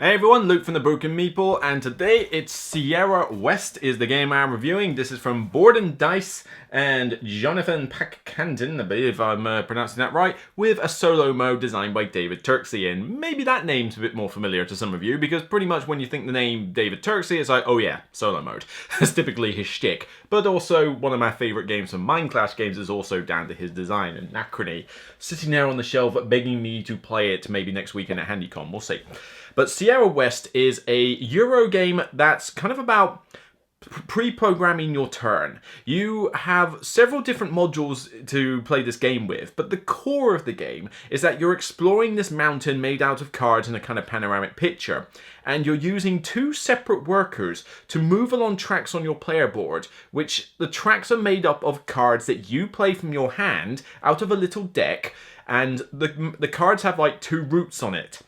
Hey everyone, Luke from the Broken Meeple, and today it's Sierra West is the game I'm reviewing. This is from Board and Dice and Jonathan Packcanton, I believe I'm pronouncing that right, with a solo mode designed by David Turksey. And maybe that name's a bit more familiar to some of you, because pretty much when you think the name David Turksey, it's like, oh yeah, solo mode. That's typically his shtick. But also, one of my favourite games from Mind Clash games is also down to his design, Anachrony, sitting there on the shelf begging me to play it maybe next week in a Handycom, we'll see. But Sierra West is a Euro game that's kind of about pre-programming your turn. You have several different modules to play this game with, but the core of the game is that you're exploring this mountain made out of cards in a kind of panoramic picture, and you're using two separate workers to move along tracks on your player board, which the tracks are made up of cards that you play from your hand out of a little deck, and the cards have like two routes on it.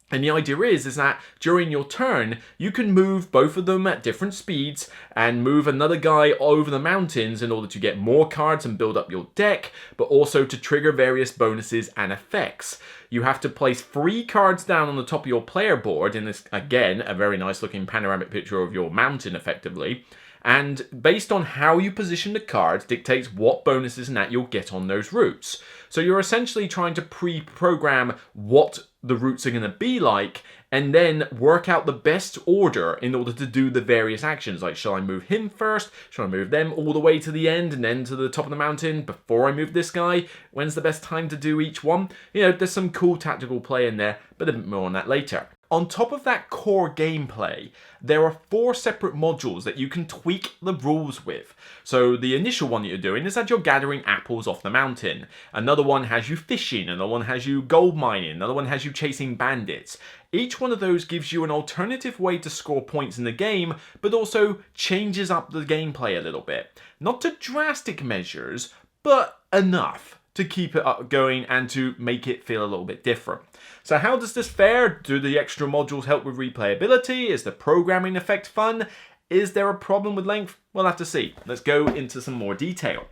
And the idea is that during your turn, you can move both of them at different speeds and move another guy over the mountains in order to get more cards and build up your deck, but also to trigger various bonuses and effects. You have to place 3 cards down on the top of your player board in this, again, a very nice looking panoramic picture of your mountain effectively. And based on how you position the cards dictates what bonuses and that you'll get on those routes. So you're essentially trying to pre-program what the routes are going to be like, and then work out the best order in order to do the various actions. Like, shall I move him first? Shall I move them all the way to the end and then to the top of the mountain before I move this guy? When's the best time to do each one? You know, there's some cool tactical play in there, but a bit more on that later. On top of that core gameplay, there are 4 separate modules that you can tweak the rules with. So the initial one that you're doing is that you're gathering apples off the mountain. Another one has you fishing, another one has you gold mining, another one has you chasing bandits. Each one of those gives you an alternative way to score points in the game, but also changes up the gameplay a little bit. Not to drastic measures, but enough to keep it up going and to make it feel a little bit different. So how does this fare? Do the extra modules help with replayability? Is the programming effect fun? Is there a problem with length? We'll have to see. Let's go into some more detail.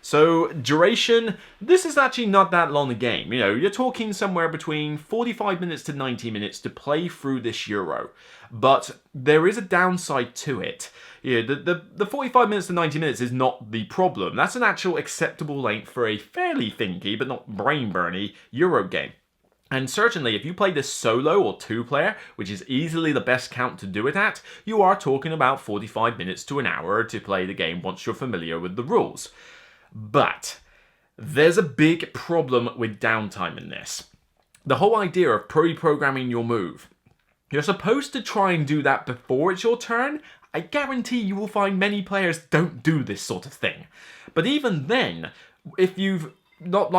So duration, this is actually not that long a game. You know, you're talking somewhere between 45 minutes to 90 minutes to play through this Euro. But there is a downside to it. You know, the 45 minutes to 90 minutes is not the problem. That's an actual acceptable length for a fairly thinky, but not brain-burny Euro game. And certainly, if you play this solo or 2-player, which is easily the best count to do it at, you are talking about 45 minutes to an hour to play the game once you're familiar with the rules. But there's a big problem with downtime in this. The whole idea of pre-programming your move. You're supposed to try and do that before it's your turn. I guarantee you will find many players don't do this sort of thing. But even then, if you've not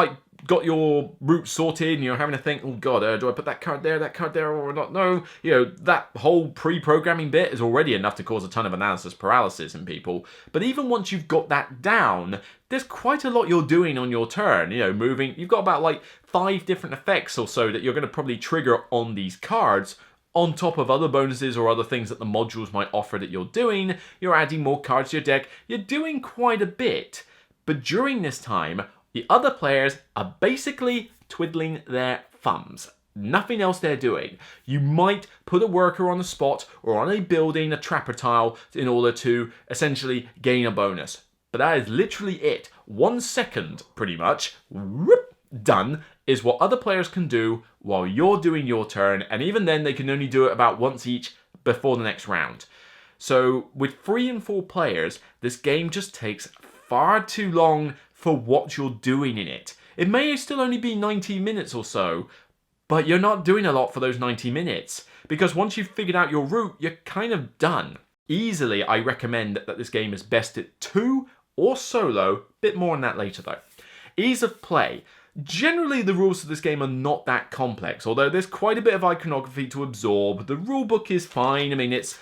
got your route sorted and you're having to think, oh god, do I put that card there or not? No, you know, that whole pre-programming bit is already enough to cause a ton of analysis paralysis in people. But even once you've got that down, there's quite a lot you're doing on your turn. You know, moving, you've got about like 5 different effects or so that you're going to probably trigger on these cards, on top of other bonuses or other things that the modules might offer that you're doing. You're adding more cards to your deck. You're doing quite a bit. But during this time, the other players are basically twiddling their thumbs. Nothing else they're doing. You might put a worker on the spot or on a building, a trapper tile, in order to essentially gain a bonus. But that is literally it. 1 second, pretty much, whoop, done, is what other players can do while you're doing your turn. And even then, they can only do it about once each before the next round. So with 3 and 4 players, this game just takes far too long for what you're doing in it. It may still only be 90 minutes or so, but you're not doing a lot for those 90 minutes, because once you've figured out your route, you're kind of done. Easily, I recommend that this game is best at 2 or solo, bit more on that later though. Ease of play. Generally, the rules of this game are not that complex, although there's quite a bit of iconography to absorb. The rulebook is fine. I mean, it's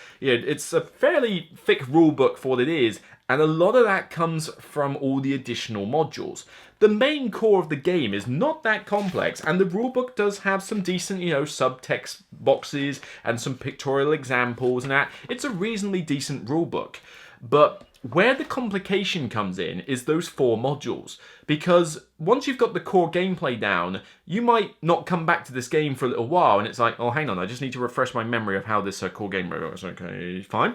a fairly thick rulebook for what it is, and a lot of that comes from all the additional modules. The main core of the game is not that complex, and the rulebook does have some decent, subtext boxes and some pictorial examples and that. It's a reasonably decent rulebook. But Where the complication comes in is those 4 modules, because once you've got the core gameplay down, you might not come back to this game for a little while, and it's like, oh, hang on, I just need to refresh my memory of how this core game works. Okay, fine.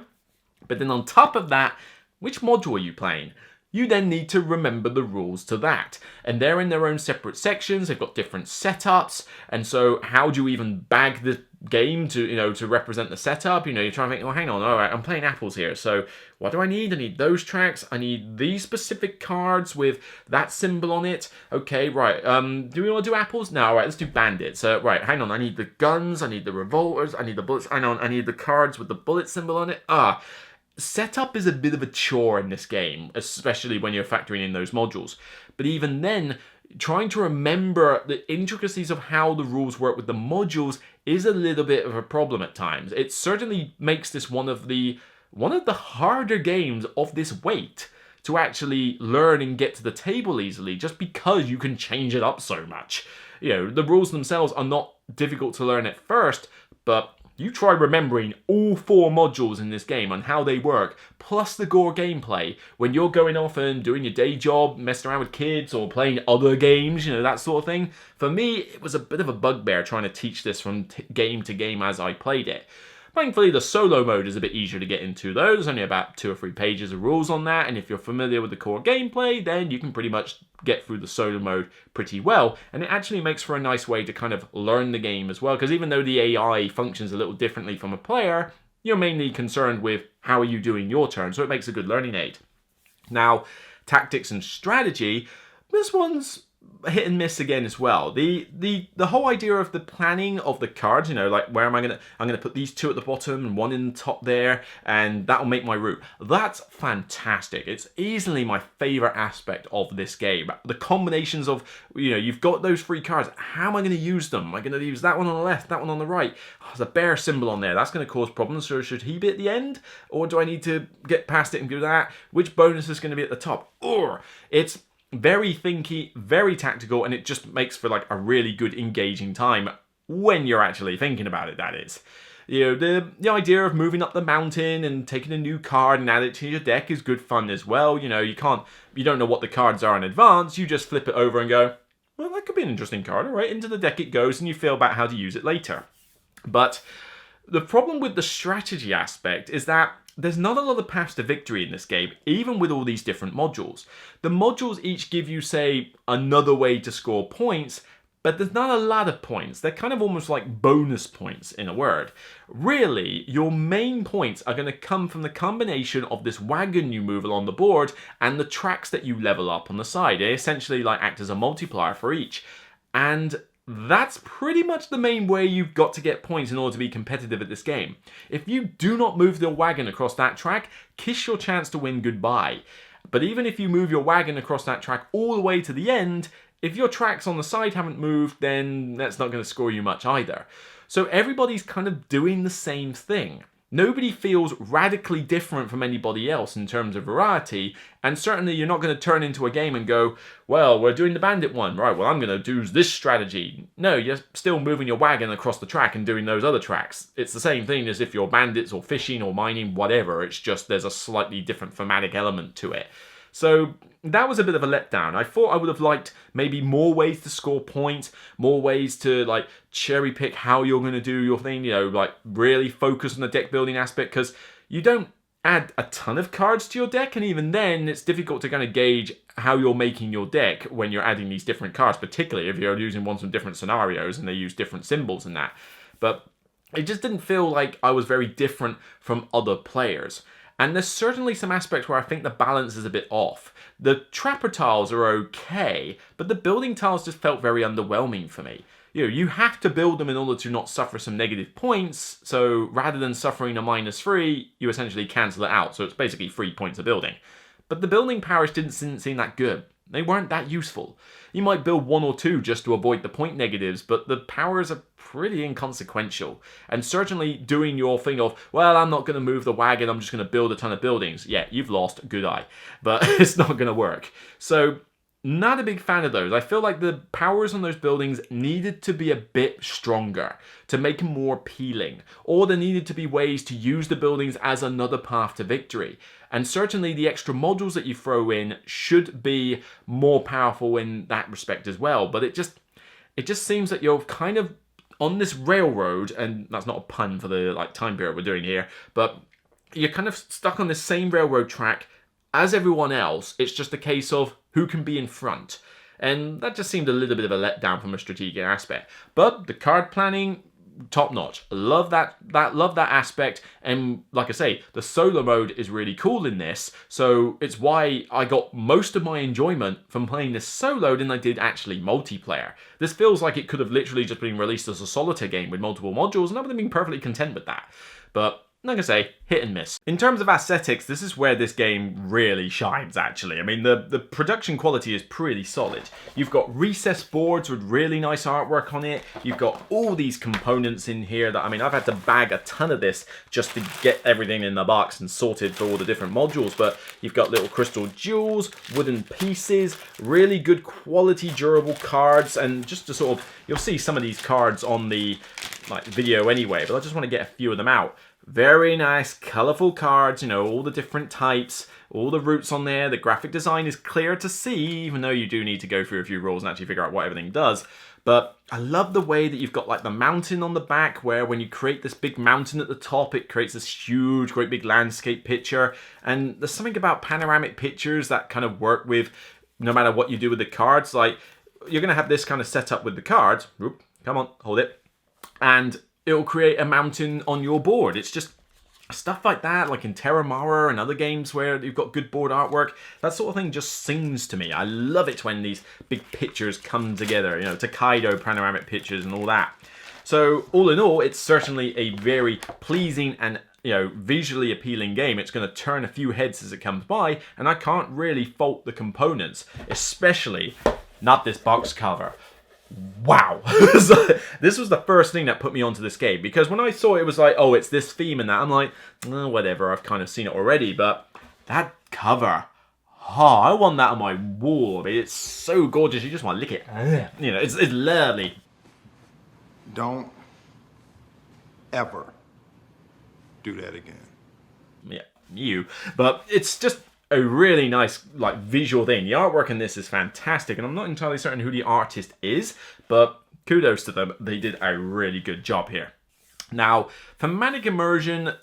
But then on top of that, which module are you playing? You then need to remember the rules to that. And they're in their own separate sections, they've got different setups, and so how do you even bag the game to, to represent the setup? You're trying to think, oh, hang on, all right, I'm playing apples here, so what do I need? I need those tracks, I need these specific cards with that symbol on it. Okay, right, do we want to do apples? No, all right, let's do bandits. Right, hang on, I need the guns, I need the revolvers, I need the bullets, I need the cards with the bullet symbol on it. Setup is a bit of a chore in this game, especially when you're factoring in those modules. But even then, trying to remember the intricacies of how the rules work with the modules is a little bit of a problem at times. It certainly makes this one of the harder games of this weight to actually learn and get to the table easily, just because you can change it up so much. The rules themselves are not difficult to learn at first, but you try remembering all 4 modules in this game and how they work, plus the gore gameplay, when you're going off and doing your day job, messing around with kids, or playing other games, that sort of thing. For me, it was a bit of a bugbear trying to teach this from game to game as I played it. Thankfully, the solo mode is a bit easier to get into though. There's only about 2 or 3 pages of rules on that, and if you're familiar with the core gameplay, then you can pretty much get through the solo mode pretty well, and it actually makes for a nice way to kind of learn the game as well, because even though the AI functions a little differently from a player, you're mainly concerned with how are you doing your turn, so it makes a good learning aid. Now, tactics and strategy, this one's hit and miss again as well. The whole idea of the planning of the cards, like where I'm gonna put these 2 at the bottom and 1 in the top there, and that'll make my route. That's fantastic. It's easily my favorite aspect of this game. The combinations of, you've got those 3 cards. How am I going to use them? Am I going to use that one on the left, that one on the right? Oh, there's a bear symbol on there. That's going to cause problems. So should he be at the end, or do I need to get past it and do that? Which bonus is going to be at the top? Or it's very thinky, very tactical, and it just makes for like a really good engaging time when you're actually thinking about it, that is. The idea of moving up the mountain and taking a new card and add it to your deck is good fun as well. You don't know what the cards are in advance, you just flip it over and go, well, that could be an interesting card, all right, into the deck it goes, and you feel about how to use it later. But the problem with the strategy aspect is that there's not a lot of paths to victory in this game, even with all these different modules. The modules each give you, say, another way to score points, but there's not a lot of points. They're kind of almost like bonus points, in a word. Really, your main points are going to come from the combination of this wagon you move along the board and the tracks that you level up on the side. They essentially act as a multiplier for each. And that's pretty much the main way you've got to get points in order to be competitive at this game. If you do not move the wagon across that track, kiss your chance to win goodbye. But even if you move your wagon across that track all the way to the end, if your tracks on the side haven't moved, then that's not going to score you much either. So everybody's kind of doing the same thing. Nobody feels radically different from anybody else in terms of variety, and certainly you're not going to turn into a game and go, well, we're doing the bandit one, right, well, I'm going to do this strategy. No, you're still moving your wagon across the track and doing those other tracks. It's the same thing as if you're bandits or fishing or mining, whatever, it's just there's a slightly different thematic element to it. So that was a bit of a letdown. I thought I would have liked maybe more ways to score points, more ways to cherry pick how you're going to do your thing, really focus on the deck building aspect, because you don't add a ton of cards to your deck, and even then it's difficult to kind of gauge how you're making your deck when you're adding these different cards, particularly if you're using ones from different scenarios and they use different symbols and that. But it just didn't feel like I was very different from other players. And there's certainly some aspects where I think the balance is a bit off. The trapper tiles are okay, but the building tiles just felt very underwhelming for me. You have to build them in order to not suffer some negative points, so rather than suffering a -3, you essentially cancel it out, so it's basically 3 points of building. But the building powers didn't seem that good. They weren't that useful. You might build 1 or 2 just to avoid the point negatives, but the powers are pretty inconsequential. And certainly doing your thing of, well, I'm not going to move the wagon, I'm just going to build a ton of buildings. Yeah, you've lost, good eye. But it's not going to work. So not a big fan of those. I feel like the powers on those buildings needed to be a bit stronger to make them more appealing. Or there needed to be ways to use the buildings as another path to victory. And certainly the extra modules that you throw in should be more powerful in that respect as well. But it just seems that you're kind of on this railroad, and that's not a pun for the time period we're doing here, but you're kind of stuck on the same railroad track as everyone else. It's just a case of who can be in front. And that just seemed a little bit of a letdown from a strategic aspect. But the card planning, top notch. Love that aspect. And like I say, the solo mode is really cool in this. So it's why I got most of my enjoyment from playing this solo than I did actually multiplayer. This feels like it could have literally just been released as a solitaire game with multiple modules, and I would have been perfectly content with that. But like I say, hit and miss. In terms of aesthetics, this is where this game really shines, actually. I mean, the production quality is pretty solid. You've got recessed boards with really nice artwork on it. You've got all these components in here that, I mean, I've had to bag a ton of this just to get everything in the box and sorted for all the different modules. But you've got little crystal jewels, wooden pieces, really good quality durable cards, and just to sort of, you'll see some of these cards on the video anyway, but I just want to get a few of them out. Very nice, colourful cards, you know, all the different types, all the roots on there. The graphic design is clear to see, even though you do need to go through a few rules and actually figure out what everything does. But I love the way that you've got the mountain on the back, where when you create this big mountain at the top, it creates this huge, great big landscape picture. And there's something about panoramic pictures that kind of work with no matter what you do with the cards. Like, you're going to have this kind of setup with the cards. Oop, come on, hold it. And it'll create a mountain on your board. It's just stuff like that, like in Terramara and other games where you've got good board artwork. That sort of thing just sings to me. I love it when these big pictures come together, you know, Tokaido panoramic pictures and all that. So all in all, it's certainly a very pleasing and, you know, visually appealing game. It's going to turn a few heads as it comes by, and I can't really fault the components, especially not this box cover. Wow. This was the first thing that put me onto this game, because when I saw it was like, oh, it's this theme and that, I'm like, oh, whatever, I've kind of seen it already. But that cover, I want that on my wall. I mean, it's so gorgeous, you just want to lick it. You know, it's lovely. Don't ever do that again. Yeah, but it's just a really nice visual thing. The artwork in this is fantastic, and I'm not entirely certain who the artist is, but kudos to them. They did a really good job here. Now, thematic immersion,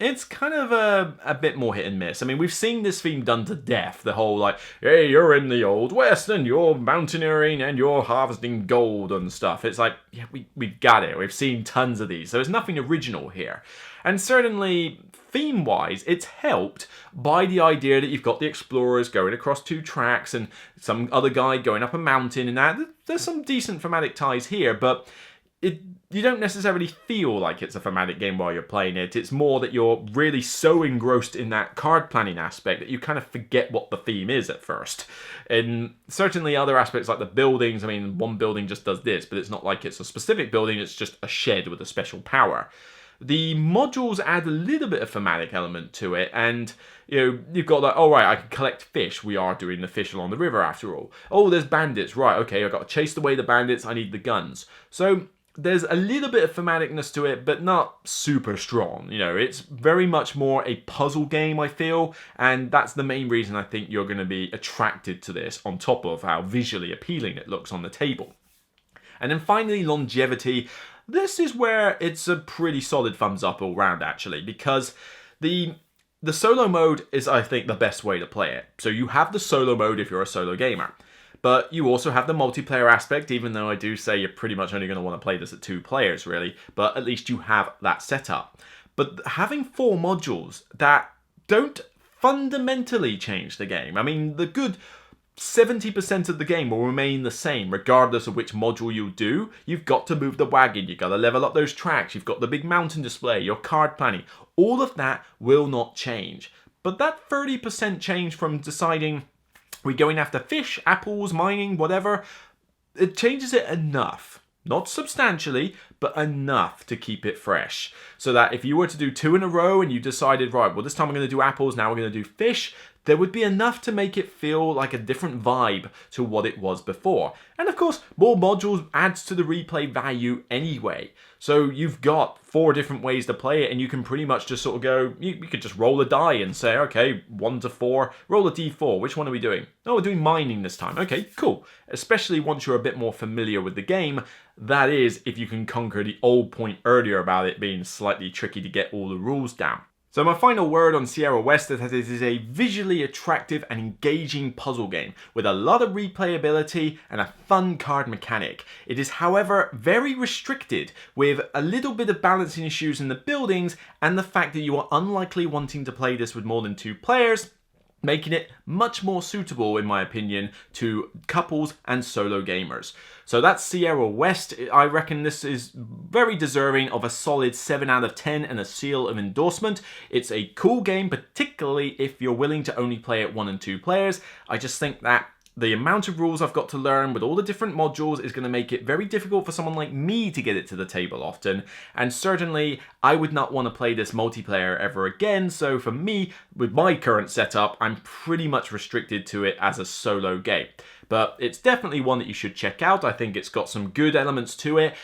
it's kind of a bit more hit and miss. I mean, we've seen this theme done to death. The whole hey, you're in the Old West and you're mountaineering and you're harvesting gold and stuff. It's like, yeah, we've got it. We've seen tons of these. So there's nothing original here. And certainly, theme-wise, it's helped by the idea that you've got the explorers going across two tracks and some other guy going up a mountain and that. There's some decent thematic ties here, but you don't necessarily feel like it's a thematic game while you're playing it. It's more that you're really so engrossed in that card planning aspect that you kind of forget what the theme is at first. And certainly other aspects like the buildings, I mean, one building just does this, but it's not like it's a specific building, it's just a shed with a special power. The modules add a little bit of thematic element to it, and you know, you've got oh right, I can collect fish. We are doing the fish along the river after all. Oh, there's bandits. Right, okay, I've got to chase away the bandits. I need the guns. So there's a little bit of thematicness to it, but not super strong. You know, it's very much more a puzzle game, I feel, and that's the main reason I think you're going to be attracted to this, on top of how visually appealing it looks on the table. And then finally, longevity. This is where it's a pretty solid thumbs up all round, actually, because the solo mode is, I think, the best way to play it. So you have the solo mode if you're a solo gamer, but you also have the multiplayer aspect, even though I do say you're pretty much only going to want to play this at 2 players, really, but at least you have that setup. But having 4 modules that don't fundamentally change the game, I mean, the good 70% of the game will remain the same regardless of which module you do. You've got to move the wagon, you've got to level up those tracks, you've got the big mountain display, your card planning. All of that will not change. But that 30% change from deciding we're going after fish, apples, mining, whatever, it changes it enough. Not substantially, but enough to keep it fresh. So that if you were to do 2 in a row and you decided, right, well, this time I'm going to do apples, now we're going to do fish, there would be enough to make it feel like a different vibe to what it was before. And of course, more modules adds to the replay value anyway. So you've got 4 different ways to play it, and you can pretty much just sort of go, you could just roll a die and say, okay, 1 to 4, roll a d4, which one are we doing? Oh, we're doing mining this time. Okay, cool. Especially once you're a bit more familiar with the game, that is, if you can conquer the old point earlier about it being slightly tricky to get all the rules down. So my final word on Sierra West is that it is a visually attractive and engaging puzzle game with a lot of replayability and a fun card mechanic. It is, however, very restricted with a little bit of balancing issues in the buildings and the fact that you are unlikely wanting to play this with more than 2 players, making it much more suitable, in my opinion, to couples and solo gamers. So that's Sierra West. I reckon this is very deserving of a solid 7 out of 10 and a seal of endorsement. It's a cool game, particularly if you're willing to only play it 1 and 2 players. I just think that the amount of rules I've got to learn with all the different modules is going to make it very difficult for someone like me to get it to the table often, and certainly I would not want to play this multiplayer ever again, so for me, with my current setup, I'm pretty much restricted to it as a solo game. But it's definitely one that you should check out. I think it's got some good elements to it.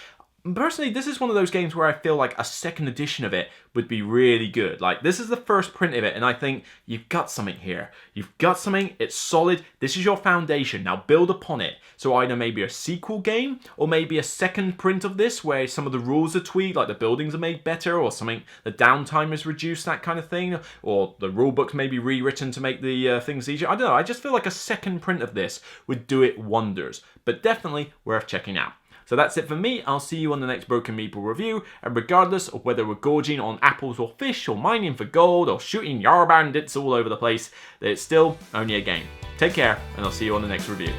Personally, this is one of those games where I feel like a second edition of it would be really good. Like, this is the first print of it, and I think you've got something here. You've got something, it's solid, this is your foundation, now build upon it. So either maybe a sequel game, or maybe a second print of this where some of the rules are tweaked, like the buildings are made better, or something, the downtime is reduced, that kind of thing, or the rulebook's maybe rewritten to make the things easier. I don't know, I just feel like a second print of this would do it wonders, but definitely worth checking out. So that's it for me. I'll see you on the next Broken Meeple review, and regardless of whether we're gorging on apples or fish, or mining for gold, or shooting yar bandits all over the place, it's still only a game. Take care, and I'll see you on the next review.